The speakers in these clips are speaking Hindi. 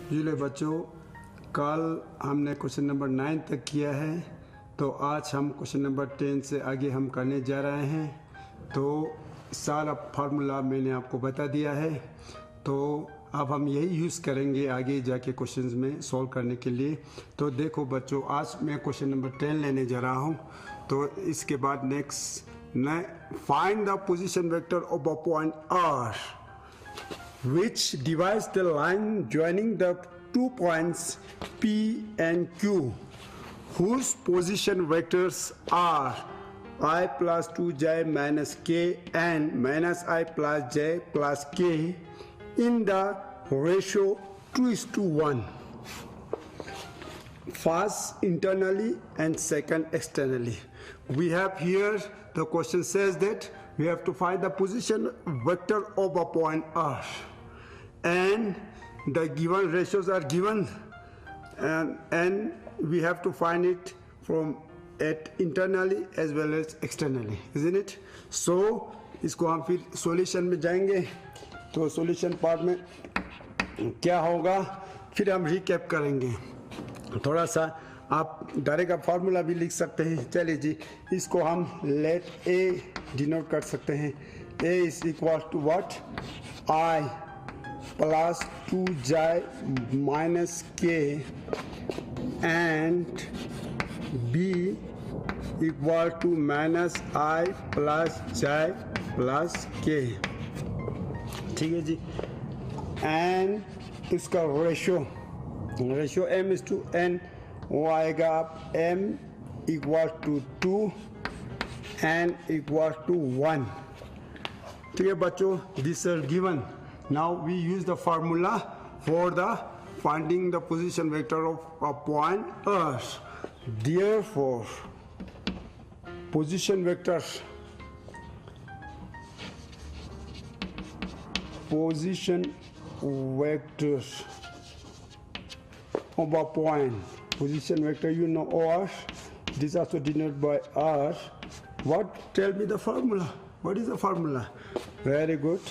चलिए बच्चों, कल हमने क्वेश्चन नंबर 9 तक किया है, तो आज हम क्वेश्चन नंबर 10 से आगे हम करने जा रहे हैं। तो सारा फार्मूला मैंने आपको बता दिया है, तो अब हम यही यूज़ करेंगे आगे जाके क्वेश्चंस में सॉल्व करने के लिए। तो देखो बच्चों, आज मैं क्वेश्चन नंबर 10 लेने जा रहा हूँ। तो इसके बाद next find the position vector of a point R which divides the line joining the 2 points P and Q, whose position vectors are I plus 2j minus k and minus I plus j plus k in the ratio 2:1. First internally and second externally. We have here, the question says that we have to find the position vector of a point R, and the given ratios are given, and we have to find it from at internally as well as externally, isn't it? So इसको हम फिर सॉल्यूशन में जाएंगे। तो सॉल्यूशन पार्ट में क्या होगा फिर हम रिकैप करेंगे। थोड़ा सा आप डायरेक्ट आप फार्मूला भी लिख सकते हैं। चलिए जी, इसको हम लेट ए डिनोट कर सकते हैं। A is equal to what, I plus 2j minus K and B equal to minus I plus j plus K. ठीक है जी। एंड इसका ratio m is to n, वो आएगा आप m equal to 2, n equal to 1। ठीक है बच्चों, this are given. Now we use the formula for the finding the position vector of a point R. Therefore, position vector of a point, position vector you know R, it is also denoted by R. What, tell me the formula, what is the formula? Very good.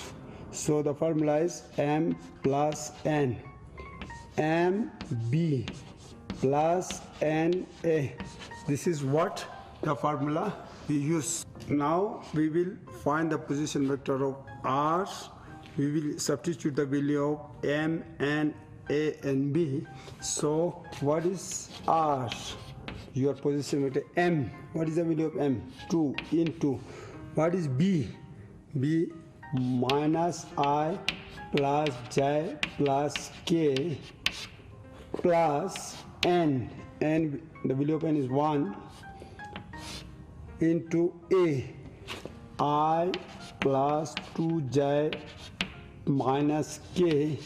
So the formula is m plus n, mb plus na. This is what the formula we use. Now we will find the position vector of R. We will substitute the value of m, n, a and b. So what is R? Your position vector m. What is the value of m? 2 into. What is b? b minus I plus j plus k plus n. And the value of n is 1 into a, I plus 2j minus k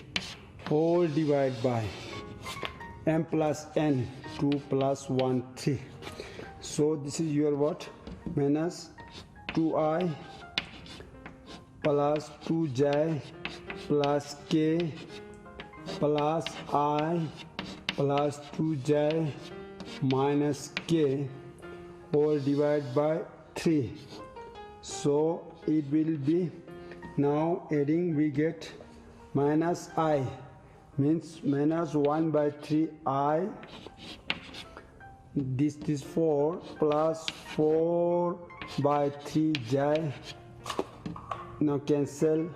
whole divided by m plus n, 2 plus 1, 3. So this is your what? Minus 2i plus 2j plus k plus I plus 2j minus k whole divided by 3. So it will be, now adding we get minus I, means minus 1 by 3 I, this is 4 plus 4 by 3 j, now cancel.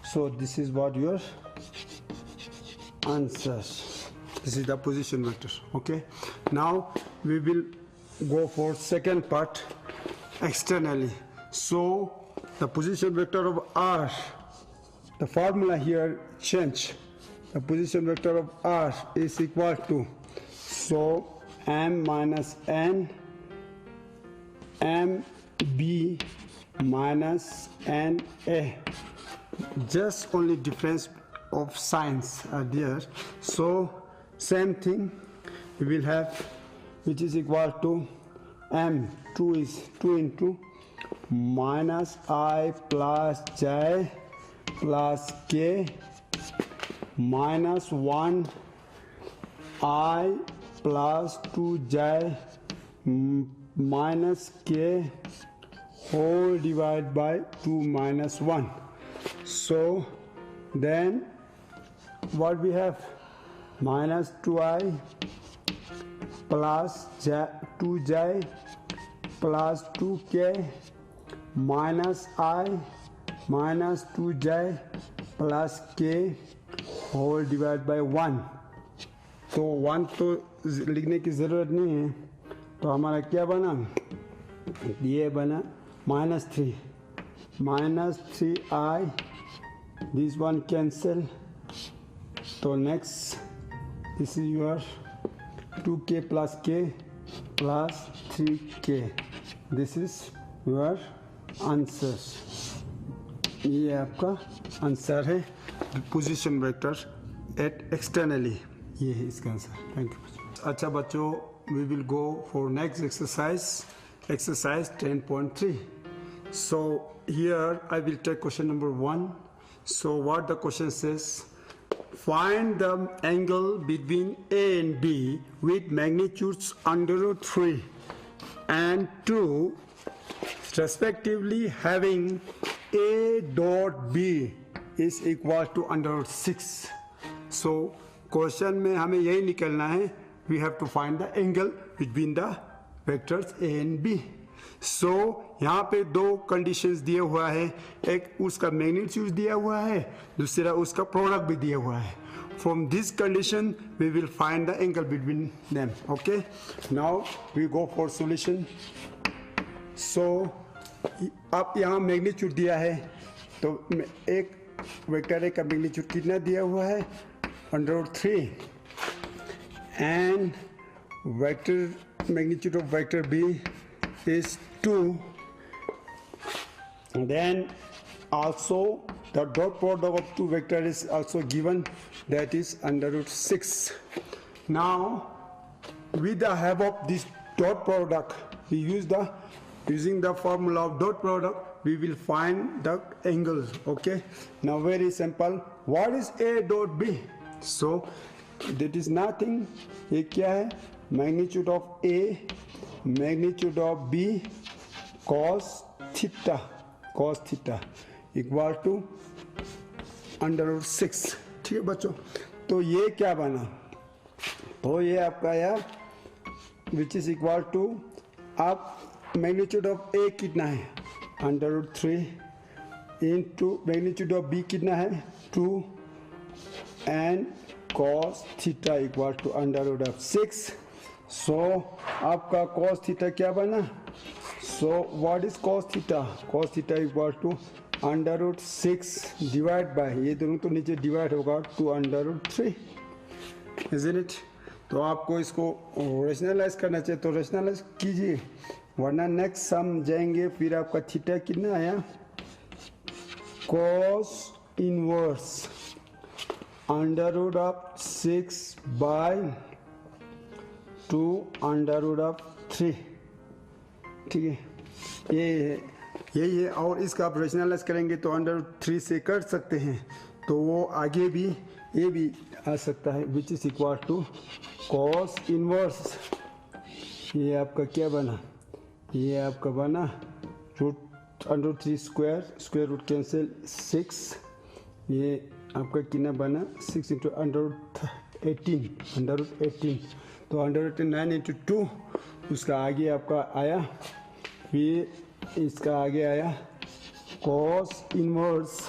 So this is what your answer. This is the position vector. Okay, now we will go for second part, externally. So the position vector of R, the formula here change. The position vector of R is equal to, so m minus n, mb minus na. Just only difference of signs are there. So same thing we will have, which is equal to m, 2 is 2 into minus I plus j plus k minus 1 I plus 2j minus k whole divided by 2 minus 1. So then what we have, -2i plus 2j plus 2k minus i minus 2j plus k whole divide by 1। तो 1 तो लिखने की ज़रूरत नहीं है, तो हमारा क्या बना, ये बना -3i, दिस वन कैंसिल, तो next this is your 2k plus k plus 3k, this is your answer. ये आपका आंसर है पोजीशन वेक्टर एट एक्सटर्नली, ये है इसका आंसर। Thank you. अच्छा बच्चों, we will go for next exercise 10.3. So here I will take question number 1. So what the question says, find the angle between A and B with magnitudes under root 3 and 2 respectively, having A dot B is equal to under root 6. So question में हमें यही निकलना है, we have to find the angle between the vectors A and B. So यहाँ पे दो कंडीशंस दिए हुआ है, एक उसका मैग्नीट्यूड दिया हुआ है, दूसरा उसका प्रोडक्ट भी दिया हुआ है। From this condition we will find the angle between them. Okay, now we go for solution. So अब यहाँ मैग्नीट्यूड दिया है, तो एक वेक्टर ए का मैग्नीट्यूड कितना दिया हुआ है, under root 3, and vector magnitude of vector B is 2, and then also the dot product of two vector is also given, that is under root 6. Now with the help of this dot product, we using the formula of dot product, we will find the angles. Okay, now very simple, what is A dot B? So that is nothing, ये क्या है, magnitude of A magnitude of B cos theta equal to under root 6। ठीक है बच्चों, तो ये क्या बना, तो ये आपका यार which is equal to, आप magnitude of A कितना है, under root 3 into magnitude of B कितना है, 2 and cos theta equal to under root of 6. So आपका cos theta क्या बना, so what is cos theta? Cos theta equal to under root 6 divide by, ये दोनों तो नीचे डिवाइड होगा, to under root 3, isn't it? तो आपको इसको रेशनलाइज करना चाहिए, तो रेशनलाइज कीजिए, वरना नेक्स्ट सम जाएंगे, फिर आपका थीटा कितना आया, cos inverse under root of 6 by 2 under root of 3। ठीक है, यही है, और इसका आप रेशनलाइज करेंगे तो अंडर रूट 3 से कर सकते हैं, तो वो आगे भी ये भी आ सकता है, which is equal to cos inverse, ये आपका क्या बना, ये आपका बना root under root 3 square root cancel 6, ये आपका कितना बना 6 इंटू अंडर रूट 18, तो अंडर रूट 9 इंटू 2, उसका आगे आपका आया, फिर इसका आगे आया कॉस इनवर्स,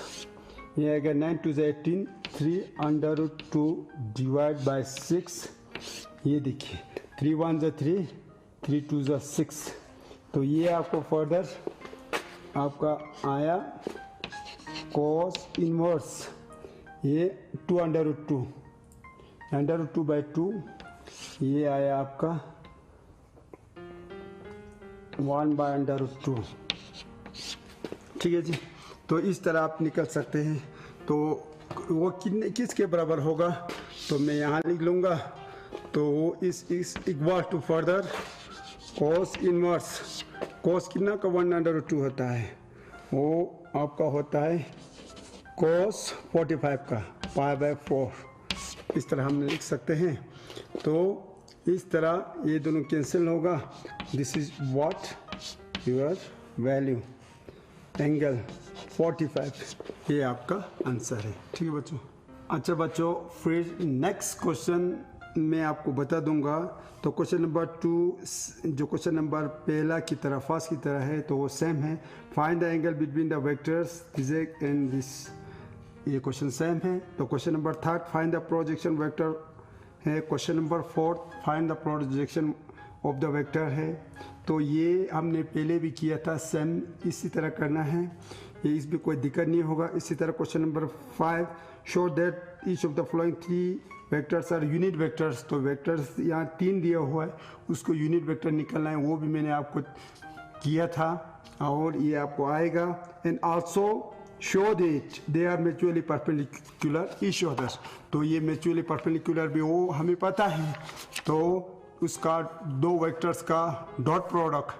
ये आएगा 9 to 18, 3 under root 2 divide by 6, ये देखिए 3 1 जा 3, 3 2 जा 6, तो ये आपको फर्दर आपका आया कॉस इनवर्स, ये 2 अंडर रूट 2 बाई 2, ये आया आपका 1 बाय अंडर रूट 2। ठीक है जी, तो इस तरह आप निकल सकते हैं। तो वो किसके बराबर होगा, तो मैं यहाँ लिख लूँगा, तो वो इस equal to further cos inverse, cos कितना का 1 अंडर रूट 2 होता है, वो आपका होता है cos 45 का पाई बाय 4, इस तरह हम लिख सकते हैं। तो इस तरह ये दोनों कैंसिल होगा, this is what your value angle 45, ये आपका आंसर है। ठीक है बच्चों। अच्छा बच्चों, फिर नेक्स्ट क्वेश्चन मैं आपको बता दूंगा। तो क्वेश्चन नंबर 2 जो क्वेश्चन नंबर पहला की तरह फर्स्ट की तरह है तो वो सेम है। Find the angle between the vectors this and this, ये क्वेश्चन सेम है। तो question number 3 find the projection vector है। Question number 4 find the projection of the vector है। तो ये हमने पहले भी किया था, सेम इसी तरह करना है, ये इसमें कोई दिक्कत नहीं होगा। इसी तरह question number 5 show that each of the following 3 vectors are unit vectors. तो वेक्टर्स यहाँ 3 दिया हुआ है, उसको यूनिट वेक्टर निकलना है, वो भी मैंने आपको किया था और ये आपको आएगा। And also show that they are mutually perpendicular each other. तो ये म्यूचुअली परपेंडिकुलर भी वो हमें पता है, तो उसका 2 वेक्टर्स का डॉट प्रोडक्ट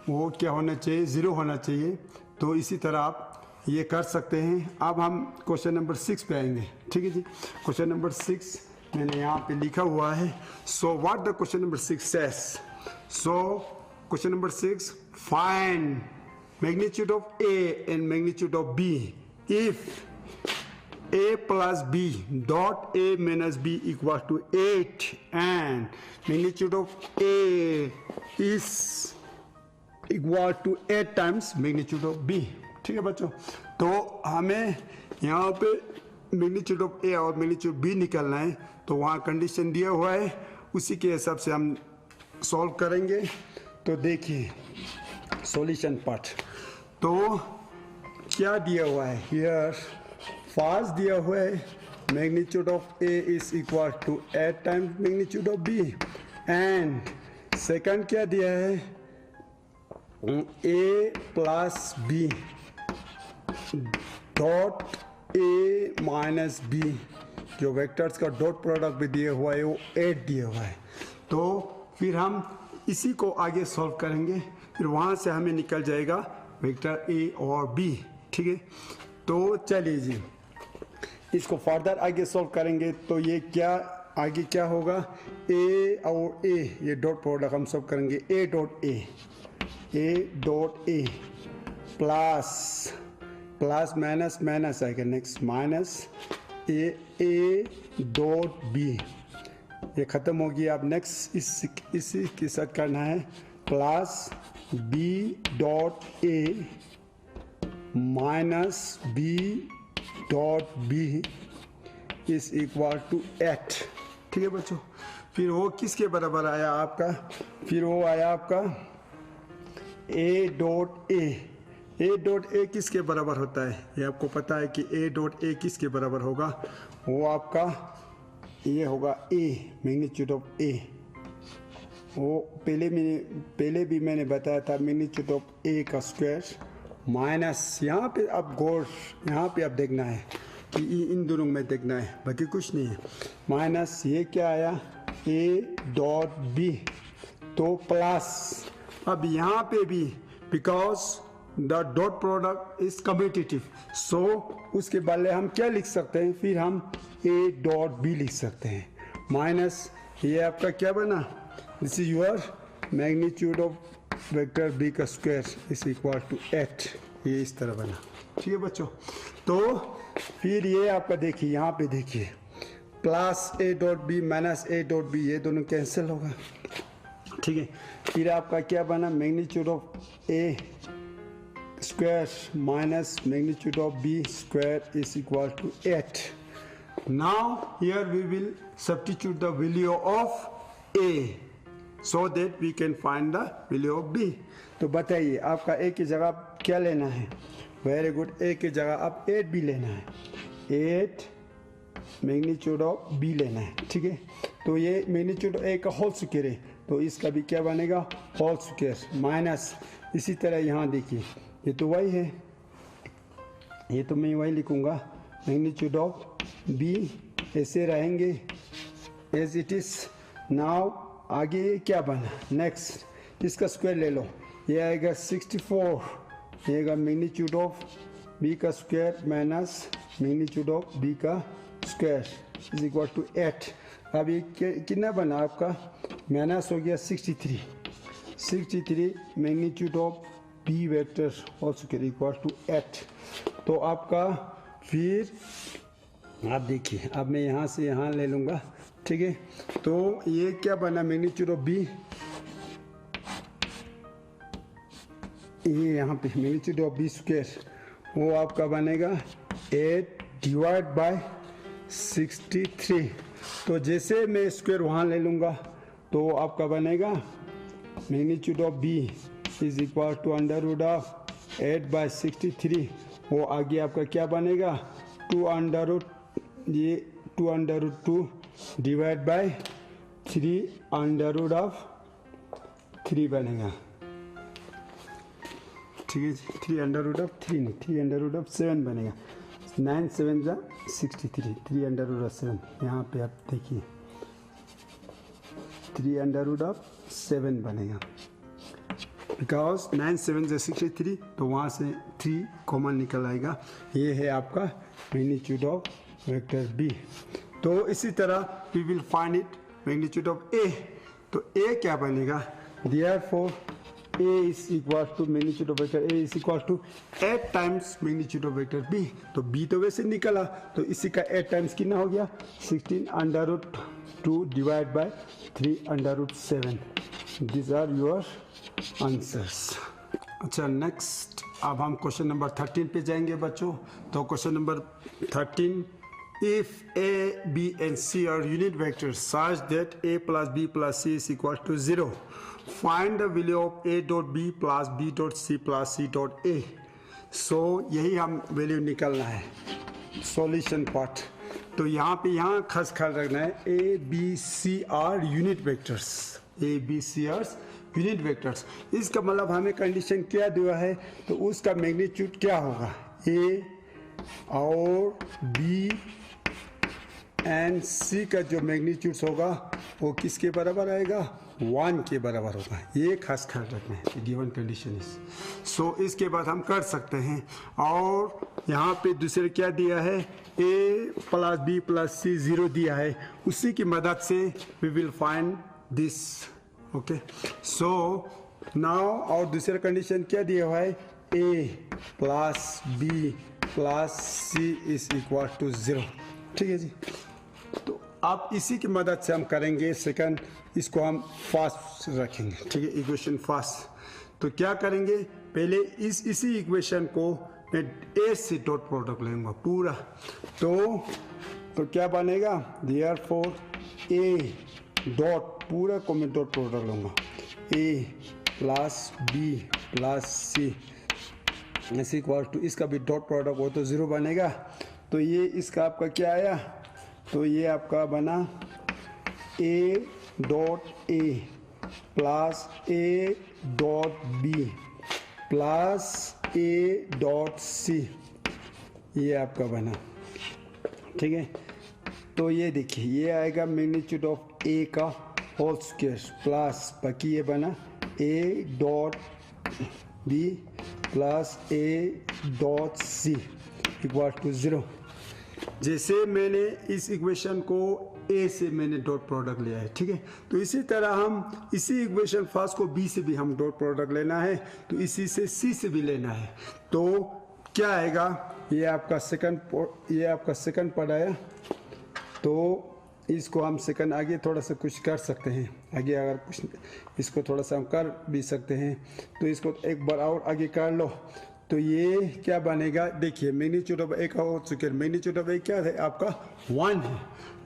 वो क्या होना चाहिए, 0 होना चाहिए। तो इसी तरह आप ये कर सकते हैं। अब हम क्वेश्चन नंबर 6 पे आएंगे, ठीक है जी। क्वेश्चन नंबर 6 मैंने यहाँ पे लिखा हुआ है। So what the question number 6 says. So question number 6 find magnitude of A and magnitude of B if a plus b dot a minus b equals to 8 and magnitude of a is equal to 8 times magnitude of b। ठीक है बच्चों, तो हमें यहाँ पे मैग्नीट्यूड ऑफ ए और मैग्नीट्यूड बी निकालना है। तो वहाँ कंडीशन दिया हुआ है, उसी के हिसाब से हम सॉल्व करेंगे। तो देखिए सॉल्यूशन पार्ट, तो क्या दिया हुआ है हियर। फर्स्ट दिया हुआ है magnitude of A is equal to 8 times magnitude of B and second क्या दिया है A plus B dot A minus B, जो वेक्टर्स का डॉट प्रोडक्ट भी दिया हुआ है वो 8 दिया हुआ है। तो फिर हम इसी को आगे सॉल्व करेंगे, फिर वहाँ से हमें निकल जाएगा वेक्टर ए और बी। ठीक है, तो चलिए जी इसको फर्दर आगे सॉल्व करेंगे। तो ये क्या आगे क्या होगा, ए और ए ये डॉट प्रोडक्ट हम सॉल्व करेंगे। A dot A plus plus minus minus आएगा, next minus A dot B, ये ख़त्म हो गया। अब नेक्स्ट इसी के साथ करना है plus B dot A minus B dot B is equal to 8। ठीक है बच्चों, फिर वो किसके बराबर आया आपका, फिर वो आया आपका ए डॉट ए किसके बराबर होता है, ये आपको पता है कि ए डॉट ए किसके बराबर होगा, वो आपका ये होगा ए मैग्नीट्यूड ऑफ ए। वो पहले भी मैंने बताया था मैग्नीट्यूड ऑफ ए का स्क्वायर माइनस, यहाँ पे अब गौर यहाँ पे अब देखना है कि इन दोनों में देखना है, बाकी कुछ नहीं है। माइनस ये क्या आया ए डॉट बी, तो प्लस अब यहाँ पे भी because the dot product is commutative, so उसके बदले हम क्या लिख सकते हैं, फिर हम ए डॉट बी लिख सकते हैं। माइनस ये आपका क्या बना, this is your magnitude of vector B का स्क्वायर इज इक्वल टू 8, ये इस तरह बना। ठीक है बच्चों, तो फिर ये आपका देखिए यहाँ पे देखिए plus A dot B minus A dot B, ये दोनों कैंसिल होगा। ठीक है, फिर आपका क्या बना magnitude of A square minus magnitude of B square is equal to 8। Now here we will substitute the value of A so that we can find the value of b। तो बताइए आपका a की जगह क्या लेना है, वेरी गुड, a की जगह आप 8 भी लेना है, 8 मैग्नीट्यूड ऑफ b लेना है। ठीक है, तो ये मैग्नीट्यूड a का होल स्क्वायर है, तो इसका भी क्या बनेगा होल स्क्वायर माइनस, इसी तरह यहाँ देखिए ये तो वही है, ये तो मैं वही लिखूँगा मैग्नीट्यूड ऑफ b ऐसे रहेंगे एज इट इज। नाउ आगे क्या बना, नेक्स्ट इसका स्क्वायर ले लो, ये आएगा 64, ये आएगा मैग्नीट्यूड ऑफ बी का square minus magnitude of B का स्क्वायर इज इक्वल टू 8। अब ये कितना बना आपका, माइनस हो गया 63 मैग्नीट्यूड ऑफ बी वेक्टर और स्क्वायर इक्वल टू 8। तो आपका फिर आप देखिए, अब मैं यहाँ से यहाँ ले लूँगा, ठीक है। तो ये क्या बना, मैग्नीट्यूड ऑफ बी, ये यहाँ पे मैग्नीट्यूड ऑफ बी स्क्वायर, वो आपका बनेगा 8 डिवाइड बाय 63। तो जैसे मैं स्क्वायर वहाँ ले लूँगा तो आपका बनेगा magnitude of B is equal to under root of 8 by 63। वो आगे आपका क्या बनेगा, 2 अंडर रूट, ये 2 under root 2 divide by 3 under root of 3 बनेगा, ठीक है। 3 अंडर रूट ऑफ 3 नहीं, 3 अंडर रूट ऑफ 7 बनेगा। 9 7 जा 63, 3 अंडर रूट ऑफ 7, यहाँ पे आप देखिए 3 अंडर रूट ऑफ 7 बनेगा, बिकॉज 9 7 जा 63, तो वहाँ से 3 कॉमन निकल आएगा। ये है आपका मैग्नीट्यूड ऑफ वेक्टर बी। तो इसी तरह we will find it magnitude of A. तो ए क्या बनेगा, therefore A is equal to magnitude of vector A is equal to 8 times magnitude of vector B। तो B तो वैसे निकला, तो इसी का 8 टाइम्स कितना हो गया, 16 under root 2 divide by 3 under root 7। This are your answers. अच्छा, नेक्स्ट अब हम क्वेश्चन नंबर 13 पे जाएंगे बच्चों। तो question number 13, if A, B and C are unit vectors such that A plus B plus C is equal to 0, find the value of A dot B plus B dot C plus C dot A। so यही हम वैल्यू निकालना है, सॉल्यूशन पार्ट। तो यहाँ पे यहाँ खास ख्याल रखना है, A B C are unit vectors, A B C are unit vectors. इसका मतलब हमें कंडीशन क्या दिया है, तो उसका मैग्नीट्यूड क्या होगा, A और B एंड C का जो मैग्नीट्यूड होगा वो किसके बराबर आएगा, 1 के बराबर होगा। ये खास ख्याल रखना है, गिवन कंडीशन इज। सो इसके बाद हम कर सकते हैं। और यहाँ पे दूसरे क्या दिया है, A plus B plus C 0 दिया है, उसी की मदद से we will find this. Okay, so now और दूसरा कंडीशन क्या दिया हुआ है, A plus B plus C is equal to 0। ठीक है जी। तो आप इसी की मदद से हम करेंगे सेकंड, इसको हम फास्ट रखेंगे, ठीक है, इक्वेशन फास्ट। तो क्या करेंगे, पहले इसी इक्वेशन को मैं ए से डॉट प्रोडक्ट लूँगा पूरा। तो क्या बनेगा, देयरफॉर ए डॉट पूरा को मैं डॉट प्रोडक्ट लूँगा, ए प्लस बी प्लस सी इस इक्वल टू, इसका भी डॉट प्रोडक्ट हो तो 0 बनेगा। तो ये इसका आपका क्या आया, तो ये आपका बना A dot A plus A dot B plus A dot C, ये आपका बना। ठीक है, तो ये देखिए ये आएगा मैग्नीट्यूड ऑफ ए का होल स्क्वायर प्लस बाकी ये बना A dot B plus A dot C equal to 0। जैसे मैंने इस इक्वेशन को ए से मैंने डॉट प्रोडक्ट लिया है, ठीक है, तो इसी तरह हम इसी इक्वेशन फर्स्ट को बी से भी हम डॉट प्रोडक्ट लेना है, तो इसी से सी से भी लेना है। तो क्या आएगा, ये आपका सेकंड पढ़ आया। तो इसको हम सेकंड आगे थोड़ा सा कुछ कर सकते हैं, आगे अगर कुछ इसको थोड़ा सा हम कर भी सकते हैं। तो इसको एक बार और आगे कर लो, तो ये क्या बनेगा, देखिए मैग्नीट्यूड ऑफ ए का हो स्क्वायर, मैग्नीट्यूड ऑफ ए क्या है आपका 1 है,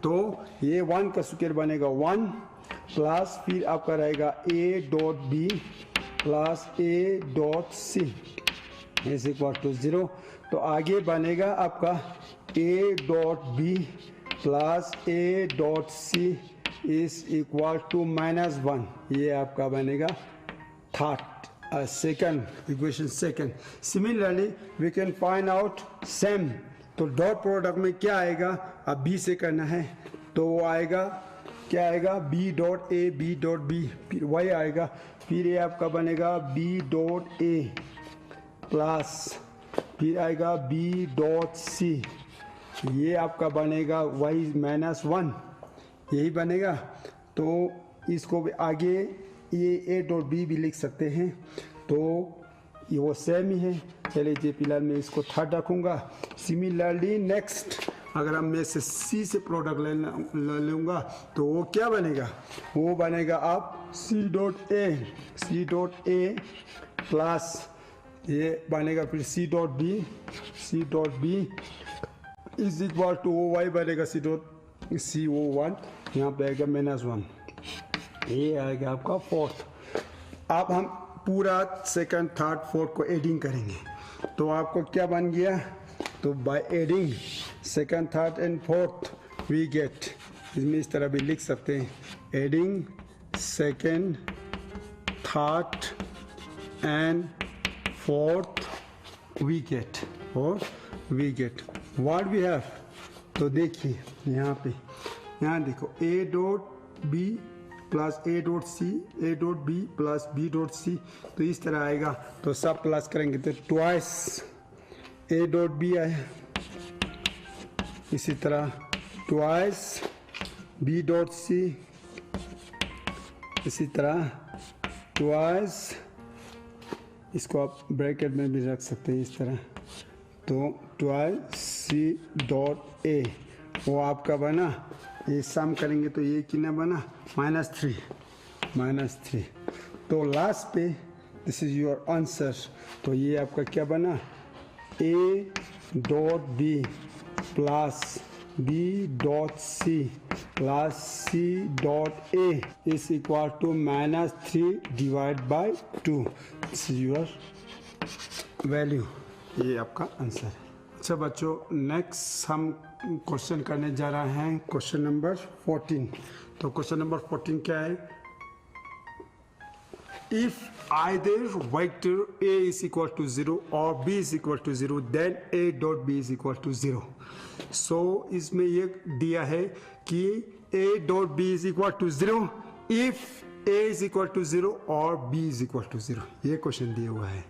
तो ये 1 का स्क्वायर बनेगा 1 प्लस फिर आपका रहेगा A dot B plus A dot C is equal to 0। तो आगे बनेगा आपका A dot B plus A dot C is equal to -1, ये आपका बनेगा third second equation second। Similarly we can find out same। तो डॉट प्रोडक्ट में क्या आएगा, अब बी से करना है, तो वो आएगा क्या आएगा, B dot A B dot B, फिर वही आएगा, फिर ये आपका बनेगा बी डॉट ए प्लस फिर आएगा बी डॉट सी, ये आपका बनेगा वाई -1, यही बनेगा। तो इसको भी आगे ये ए डॉट बी भी लिख सकते हैं, तो ये वो सेम ही है। चलिए जी फिलहाल मैं इसको थर्ड रखूँगा। सिमिलरली नेक्स्ट अगर हम में से सी से प्रोडक्ट ले लूँगा तो वो क्या बनेगा, वो बनेगा आप सी डॉट ए प्लस ये बनेगा फिर C dot B is equal to O Y बनेगा सी ओ वन, यहाँ पे आएगा -1, ये आएगा आपका फोर्थ। अब हम पूरा सेकंड थर्ड फोर्थ को एडिंग करेंगे तो आपको क्या बन गया, तो by adding second third and fourth we get, इसमें इस तरह भी लिख सकते हैं, adding second third and fourth we get what we have. तो देखिए यहाँ देखो A dot B plus A dot C, A dot B plus B dot C, तो इस तरह आएगा। तो सब प्लस करेंगे तो ट्वाइस ए डॉट बी आया, इसी तरह ट्वाइस बी डॉट सी, इसी तरह ट्वाइस, इसको आप ब्रैकेट में भी रख सकते हैं इस तरह, तो ट्वाइस सी डॉट ए, वो आपका बना, ये सम करेंगे तो ये कितना बना -3। तो लास्ट पे दिस इज योर आंसर, तो ये आपका क्या बना, A dot B plus B dot C plus C dot A is equal to -3 divide by 2, this is your value, ये आपका आंसर है। अच्छा बच्चों, नेक्स्ट हम क्वेश्चन करने जा रहे हैं क्वेश्चन नंबर 14। तो क्वेश्चन नंबर 14 क्या है, if either vector a is equal to 0 और b is equal to 0 then a dot b is equal to 0। सो इसमें ये दिया है कि a dot b is equal to 0 if a is equal to 0 और b is equal to 0, ये क्वेश्चन दिया हुआ है।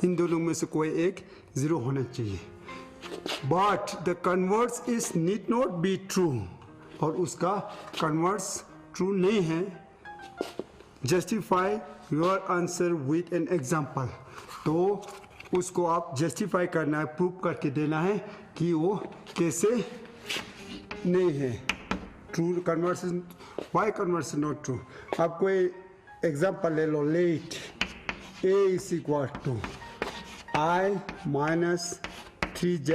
इन दोनों में से कोई एक 0 होना चाहिए, but the converse is need not be true, और उसका कन्वर्स ट्रू नहीं है। Justify your answer with an example, तो उसको आप जस्टिफाई करना है, प्रूव करके देना है कि वो कैसे नहीं है true, converse why converse is not true. आप कोई एग्जाम्पल ले लो, let A is equal to I -3j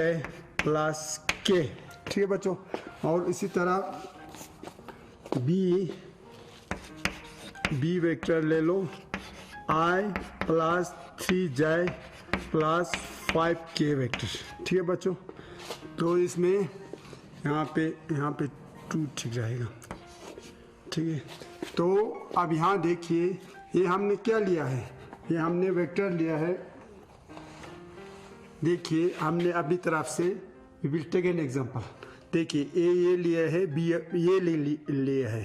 plus K, ठीक है बच्चों। और इसी तरह बी वेक्टर ले लो, i plus 3j plus 5k vector, ठीक है बच्चों। तो इसमें यहाँ पे 2 ठीक रहेगा, ठीक है। तो अब यहाँ देखिए, ये हमने क्या लिया है, ये हमने वेक्टर लिया है। देखिए हमने अभी तरफ से we will take an example, देखिए ए ये लिया है, बी ये लिया है।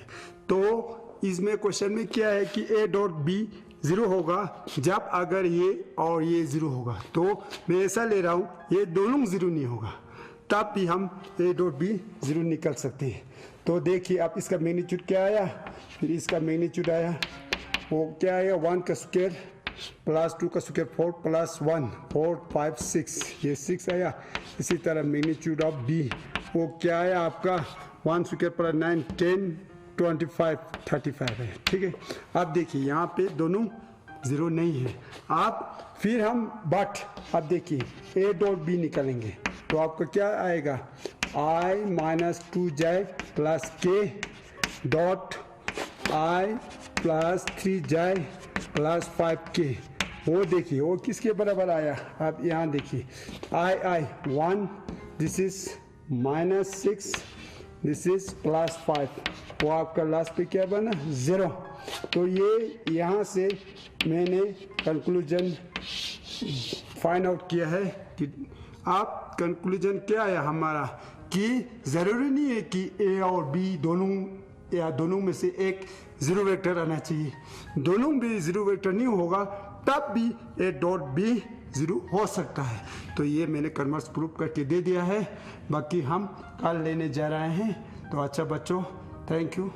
तो इसमें क्वेश्चन में क्या है कि ए डॉट बी 0 होगा जब अगर ये और ये 0 होगा। तो मैं ऐसा ले रहा हूँ, ये दोनों 0 नहीं होगा तब भी हम ए डॉट बी 0 निकल सकते हैं। तो देखिए अब इसका मैग्नीट्यूड क्या आया, फिर इसका मैग्नीट्यूड आया, वो क्या आया 1 का स्क्वायर प्लस 2 का स्क्वायर 4 प्लस 1 4 5 6, ये 6 आया। इसी तरह मैग्नीट्यूड ऑफ बी वो क्या आया आपका 1 स्क्वायर प्लस 9 10 25 35 है, ठीक है। अब देखिए यहाँ पे दोनों 0 नहीं है। आप फिर हम बट अब देखिए ए डॉट बी निकालेंगे तो आपका क्या आएगा, आई -2j प्लस के dot I plus 3j plus 5k। वो देखिए वो किसके बराबर आया, आप यहाँ देखिए आई 1, दिस इज -6, दिस इज +5, वो आपका लास्ट पे क्या बना 0। तो ये यहाँ से मैंने कंक्लूजन फाइंड आउट किया है कि आप कंक्लूजन क्या है हमारा, कि ज़रूरी नहीं है कि ए और बी दोनों या दोनों में से एक 0 वेक्टर आना चाहिए। दोनों भी 0 वेक्टर नहीं होगा तब भी ए डॉट बी 0 हो सकता है। तो ये मैंने कन्वर्स प्रूफ करके दे दिया है, बाकी हम कल लेने जा रहे हैं। तो अच्छा बच्चों, थैंक यू।